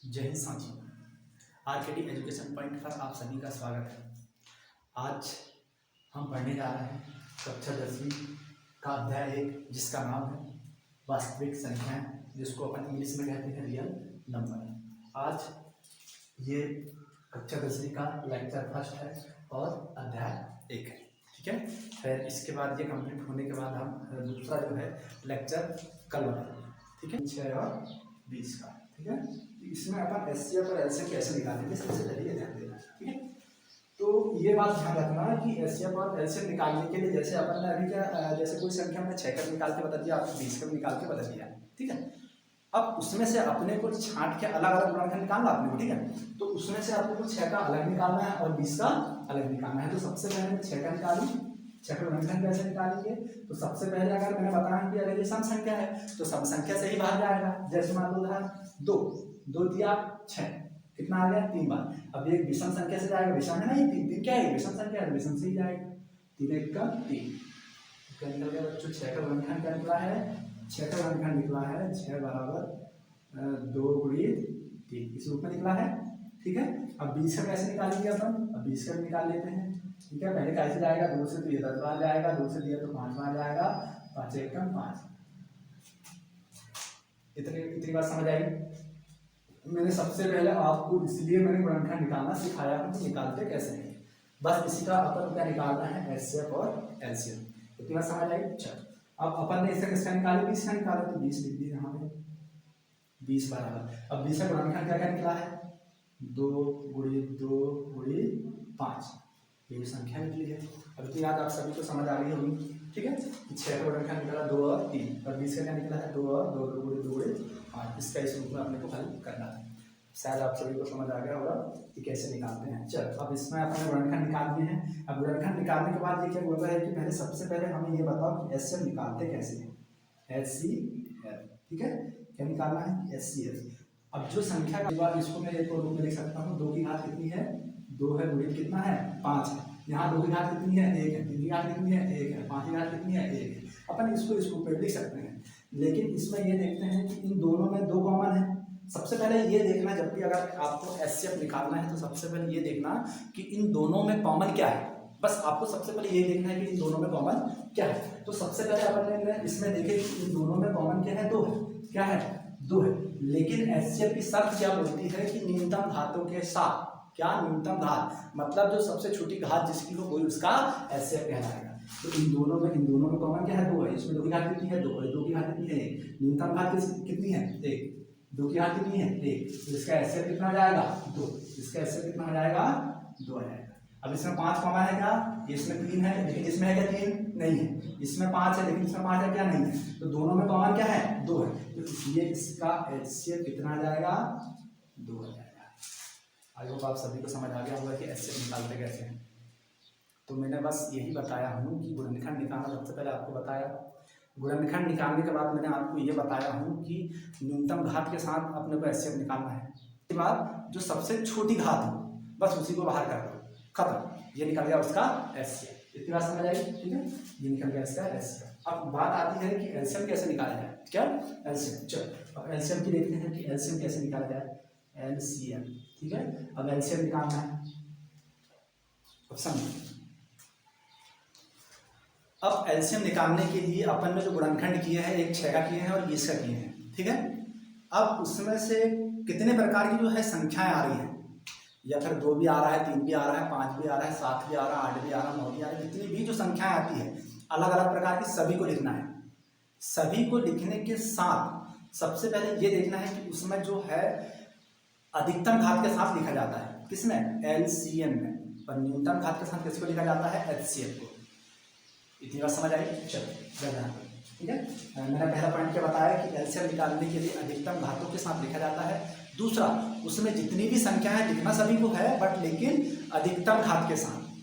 जय हिंद साथियों, RKT education point पर आप सभी का स्वागत है। आज हम पढ़ने जा रहे हैं कक्षा 10वीं का अध्याय 1, जिसका नाम है वास्तविक संख्याएं, जिसको अपन इंग्लिश में कहते हैं रियल नंबर। आज ये कक्षा 10वीं का लेक्चर फर्स्ट है और अध्याय 1 है। ठीक है, फिर इसके बाद ये कंप्लीट होने के बाद हम दूसरा जो है लेक्चर कल बनाएंगे। ठीक है, 6 और 20 का। ठीक है, इसमें अपन एचसीएफ और एलसीएम कैसे निकालेंगे सबसे पहले ये ध्यान देना। ठीक है, तो ये बात ध्यान रखना कि एचसीएफ और एलसीएम निकालने के लिए जैसे अपन ने अभी क्या, जैसे कोई संख्या हमने 6 का निकाल के बता दिया, आपने 20 का निकाल के बता दिया। ठीक है, अब उसमें से अपने को छांट के अलग अलग गुणनखंड निकालना अपने को। ठीक है, तो उसमें से आपको को 6 का अलग निकालना है और 20 का अलग निकालना है। तो सबसे पहले 6 का निकालूं, 6 का गुणनखंड कैसे निकालेंगे? तो सबसे पहले अगर मैंने बताया कि अगर ये सम संख्या है तो सम संख्या से ही बाहर जाएगा। जैसे मान लो उदाहरण 2 दिया 6, कितना आ गया 3 बार। अब ये विषम संख्या से जाएगा, विषम है ना, ये 3 क्या है, विषम संख्या है, विषम से ही जाएगा। 3 1 का 3 क्या निकल गया बच्चों? 6 का गुणनखंड क्या निकला है? 6 का गुणनखंड निकला है 6 बराबर 2 गुणित 3, इस रूप में निकला है। ठीक है, अब 20 का कैसे निकालेंगे अपन? अब 20 का निकाल लेते हैं। ठीक है, पहले कैसे जाएगा? 2 से तो ये 10 बार जाएगा, 2 से दिया तो 5 बार जाएगा, 5 1 का 5। इतनी बात समझ आई? मैंने सबसे पहले आपको इसलिए मैंने गुणनखंड निकालना सिखाया कि निकालते कैसे हैं। बस इसी का अपन क्या निकालना है, एचसीएफ और एलसीएम। इतनी बात समझ आई? चल, अब अपन ने इसका किसका निकाले? 20 का निकाला, तो 20 लिख दिया यहाँ पे, 20 बराबर। अब 20 का गुणनखंड क्या क्या निकला है? 2 गुणित 2 गुणित 5, ये संख्या निकली है। अब इतनी बात आप सभी को समझ आ रही होगी। ठीक है, 6 का गुणनखंड निकला 2 और 3, और 20 का क्या निकला है? 2 और 2 गुणित 2 गुणित 5। इसका इस रूप में अपने को हल करना है। शायद आप सभी को समझ आ गया होगा कि कैसे निकालते हैं। चल, अब इसमें अपने गुणनखंड निकाल दिए हैं। अब गुणनखंड निकालने के बाद ये क्या बोल रहा है कि पहले सबसे पहले हमें ये बताओ कि एचसीएफ निकालते कैसे हैं। एचसीएफ, ठीक है, क्या निकालना है? एचसीएफ। अब जो संख्या का बाद इसको मैं एक और रूप में लिख सकता हूँ। 2 की घात कितनी है? 2 है, गुणित कितना है? 5 है। यहाँ 2 की घात कितनी है? 1 है। 3 की घात कितनी है? 1 है। 5 की घात कितनी है? 1 है। अपन इसको इस रूप में लिख सकते हैं, लेकिन इसमें ये देखते हैं कि इन दोनों में 2 कॉमन है। सबसे पहले ये देखना, जब भी अगर आपको एचसीएफ निकालना है तो सबसे पहले ये देखना कि इन दोनों में कॉमन क्या है। बस आपको सबसे पहले ये देखना है कि इन दोनों में कॉमन क्या है। तो सबसे पहले अपन ने इसमें देखे कि इन दोनों में कॉमन क्या है? 2 है। क्या है? 2 है। लेकिन एचसीएफ की शर्त क्या बोलती है कि न्यूनतम घातों के साथ। क्या? न्यूनतम घात, मतलब जो सबसे छोटी घात जिसकी हो वही उसका एचसीएफ कहलाएगा। तो इन दोनों में कॉमन क्या है? 2 है। इसमें 2 की घात कितनी है? 2 है। 2 की घात कितनी है? 1। न्यूनतम घात कितनी है? 1। 2 की घात कितनी है? 1। तो इसका एचसीएफ कितना आ जाएगा? 2। इसका एचसीएफ कितना आ जाएगा? 2 आ जाएगा। अब इसमें 5 कॉमन है क्या? इसमें 3 है, लेकिन इसमें है क्या? 3 नहीं है। इसमें 5 है, लेकिन इसमें 5 है क्या? नहीं है। तो दोनों में कॉमन क्या है? 2 है। तो इसलिए इसका एचसीएफ कितना आ जाएगा? 2 आ जाएगा। आई होप आप सभी को समझ आ गया होगा कि एचसीएफ निकालते कैसे हैं। तो मैंने बस यही बताया हूँ कि गुणनखंड निकालना सबसे पहले आपको बताया। गुणनखंड निकालने के बाद मैंने आपको ये बताया हूँ कि न्यूनतम घात के साथ अपने को एचसीएफ निकालना है। उसके बाद जो सबसे छोटी घात हो बस उसी को बाहर कर दो, खत्म, ये निकल गया उसका एचसीएफ। इतनी बात समझ आई? ठीक है, ये निकल गया इसका एचसीएफ। अब बात आती है कि एलसीएम कैसे निकाला जाए। क्या? एलसीएम। चलो, अब एलसीएम की देखते हैं कि एलसीएम कैसे निकाला जाए। एलसीएम, ठीक है, अब एलसीएम निकालना है। अब समझिए, अब एलसीएम निकालने के लिए अपन ने जो गुणनखंड किए हैं, एक 6 का किए हैं और 20 का किए हैं। ठीक है, अब उसमें से कितने प्रकार की जो है संख्याएं आ रही हैं, या फिर 2 भी आ रहा है, 3 भी आ रहा है, 5 भी आ रहा है, 7 भी आ रहा है, 8 भी आ रहा है, 9 भी आ रहा है, जितनी भी जो संख्याएं आती है अलग अलग प्रकार की, सभी को लिखना है। सभी को लिखने के साथ सबसे पहले ये देखना है कि उसमें जो है अधिकतम घात के साथ लिखा जाता है। किसमें? एलसीएम में। और न्यूनतम घात के साथ किसको लिखा जाता है? एचसीएफ को। इतनी बात समझ आई? चलो, ठीक है, मैंने पहला पॉइंट क्या बताया कि एलसीएम निकालने के लिए अधिकतम घातों के साथ लिखा जाता है। दूसरा, उसमें जितनी भी संख्या है लिखना सभी को है, बट लेकिन अधिकतम घात के साथ।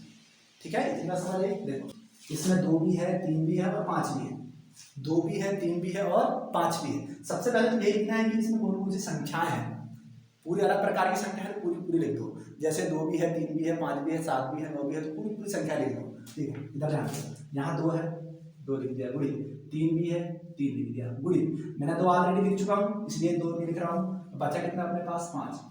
ठीक है, इतनी बात समझ आई? देखो, इसमें 2 भी है, 3 भी है और 5 भी है। 2 भी है, 3 भी है और 5 भी है। सबसे पहले तो ये लिखना है कि इसमें कौन सी संख्याएं हैं। पूरी अलग प्रकार की संख्या है, पूरी लिख दो। जैसे 2 भी है, 3 भी है, 5 भी है, 7 भी है, 9 भी है, तो पूरी संख्या लिख दो। ठीक है, इधर ध्यान दो, यहाँ 2 है, 2 लिख दिया, गुणित 3 भी है, 3 लिख दिया, गुणित मैंने 2 ऑलरेडी लिख चुका हूँ इसलिए 2 नहीं लिख रहा हूँ, बचा कितना अपने पास 5।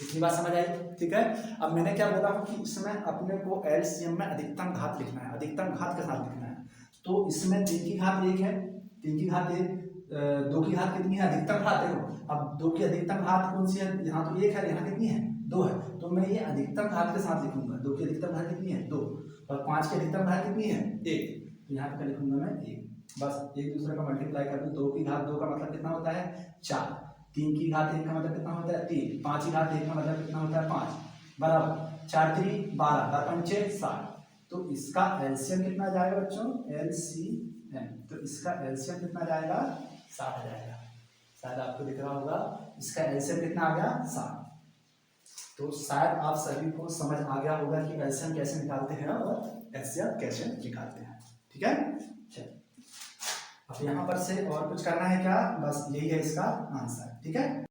इतनी बात समझ आई, ठीक है। अब मैंने क्या बोला हूँ कि इसमें अपने को एलसीएम में अधिकतम घात लिखना है, अधिकतम घात के साथ लिखना है। तो इसमें 3 की घात 1 है, 3 की घात 1, 2 की घात कितनी है, अधिकतम घात देखो। अब 2 की अधिकतम घात कौन सी है, यहाँ तो 1 है, यहाँ कितनी है 2 है, तो मैं ये अधिकतम घात के साथ लिखूंगा। 2 की अधिकतम घात कितनी है 2, और 5 की अधिकतम घात कितनी है 1, तो यहाँ पे क्या लिखूंगा मैं 1। बस एक दूसरे का मल्टीप्लाई कर दूं, 2 की घात 2 का मतलब कितना होता है 4, 3 की घात 1 का मतलब कितना होता है 3, 5 की घात 1 का मतलब कितना होता है 5, बराबर 4 3 12, 12 पंचे 60। तो इसका एलसीएम कितना जाएगा बच्चों, एलसीएम, तो इसका एलसीएम कितना जाएगा 60 आ जाएगा। शायद आपको दिख रहा होगा इसका एलसीएम कितना आ गया 60। तो शायद आप सभी को समझ आ गया होगा कि एलसीएम कैसे निकालते हैं और एचसीएफ कैसे निकालते हैं, ठीक है। चलिए अब यहाँ पर से और कुछ करना है क्या, बस यही है इसका आंसर, ठीक है।